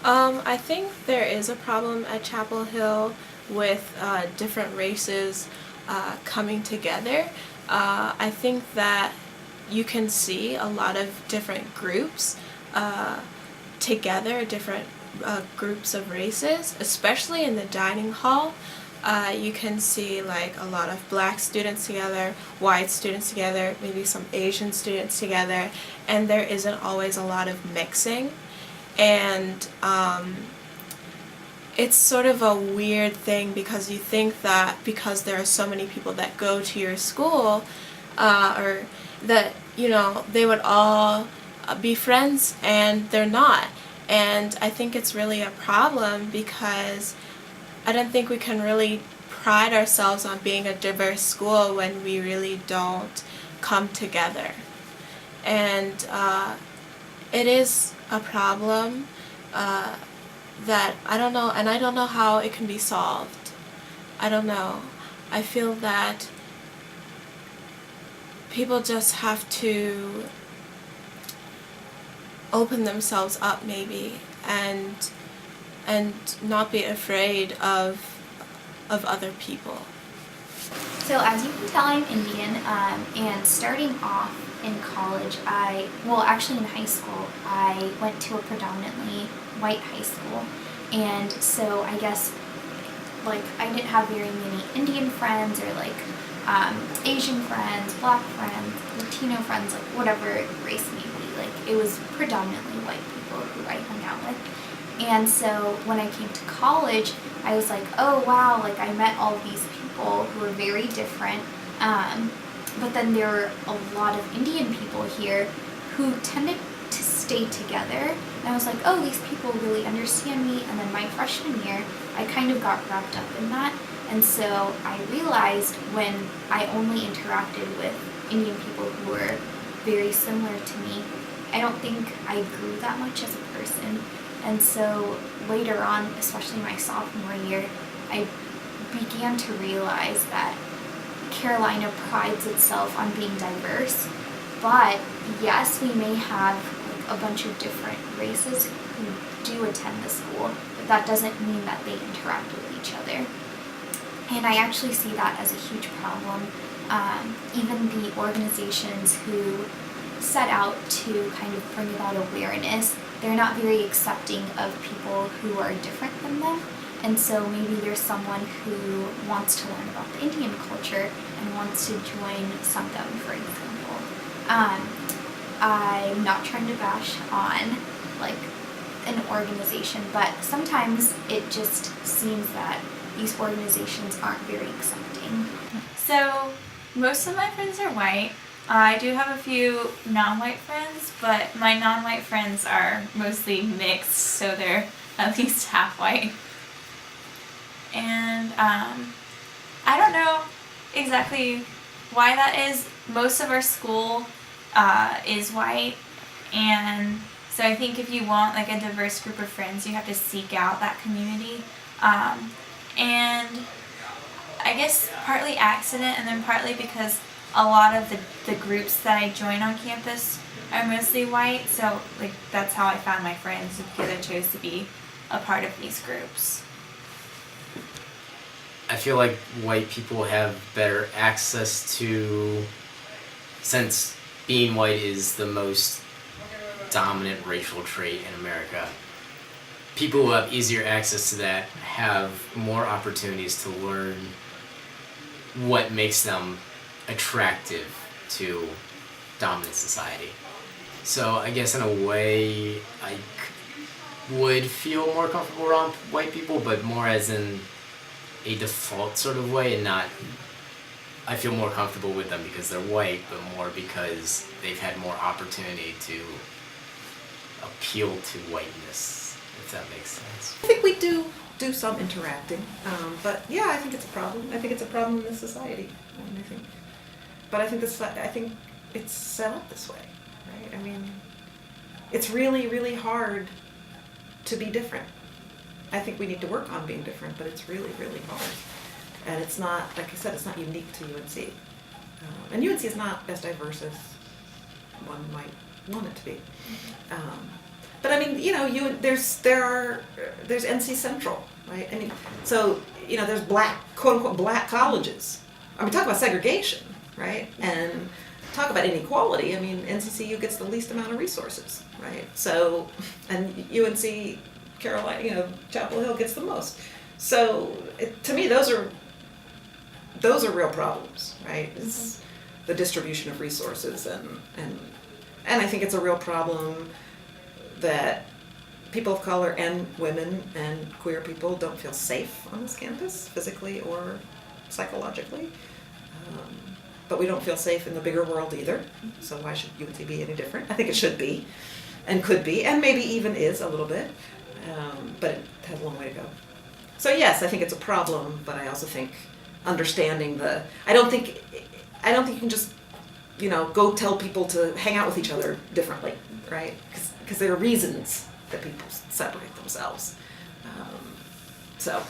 I think there is a problem at Chapel Hill with different races coming together. I think that you can see a lot of different groups together, different groups of races, especially in the dining hall. You can see like a lot of black students together, white students together, maybe some Asian students together, and there isn't always a lot of mixing. And it's sort of a weird thing because you think that because there are so many people that go to your school, or that, you know, they would all be friends, and they're not. And I think it's really a problem because I don't think we can really pride ourselves on being a diverse school when we really don't come together. And it is a problem that I don't know, and I don't know how it can be solved. I don't know. I feel that people just have to open themselves up maybe and not be afraid of other people. So as you can tell, I'm Indian, and starting off in college, actually in high school, I went to a predominantly white high school, and so I guess like I didn't have very many Indian friends or like Asian friends, black friends, Latino friends, like whatever race may be. Like it was predominantly white people who I hung out with. And so when I came to college, I was like, oh wow, like I met all these people who were very different, but then there were a lot of Indian people here who tended to stay together, and I was like, oh, these people really understand me. And then my freshman year, I kind of got wrapped up in that, and so I realized when I only interacted with Indian people who were very similar to me, I don't think I grew that much as a person. And so later on, especially my sophomore year, I began to realize that Carolina prides itself on being diverse, but yes, we may have like a bunch of different races who do attend the school, but that doesn't mean that they interact with each other. And I actually see that as a huge problem. Even the organizations who set out to kind of bring about awareness, they're not very accepting of people who are different than them. And so maybe there's someone who wants to learn about the Indian culture and wants to join Sangam, for example. I'm not trying to bash on like an organization, but sometimes it just seems that these organizations aren't very accepting. So most of my friends are white. I do have a few non-white friends, but my non-white friends are mostly mixed, so they're at least half white. And I don't know exactly why that is. Most of our school is white, and so I think if you want like a diverse group of friends, you have to seek out that community. And I guess partly accident, and then partly because a lot of the groups that I join on campus are mostly white, so like that's how I found my friends, because I chose to be a part of these groups. I feel like white people have better access to, since being white is the most dominant racial trait in America, people who have easier access to that have more opportunities to learn what makes them attractive to dominant society. So I guess in a way I would feel more comfortable around white people, but more as in a default sort of way, and not I feel more comfortable with them because they're white, but more because they've had more opportunity to appeal to whiteness, if that makes sense. I think we do some interacting, but yeah, I think it's a problem. I think it's a problem in this society. I think it's set up this way, right? I mean, it's really, really hard to be different. I think we need to work on being different, but it's really, really hard. And it's not, like I said, it's not unique to UNC. And UNC is not as diverse as one might want it to be. But But I mean, there's NC Central, right? I mean, so there's quote unquote black colleges. I mean, talk about segregation, right? And talk about inequality. I mean, NCCU gets the least amount of resources, right? So, and UNC Carolina, Chapel Hill gets the most. So, to me, those are real problems, right? It's the distribution of resources, and I think it's a real problem that people of color and women and queer people don't feel safe on this campus, physically or psychologically. But we don't feel safe in the bigger world either. So why should UNC be any different? I think it should be, and could be, and maybe even is a little bit. But it has a long way to go. So yes, I think it's a problem, but I also think understanding I don't think you can just, go tell people to hang out with each other differently, right? Because there are reasons that people separate themselves. So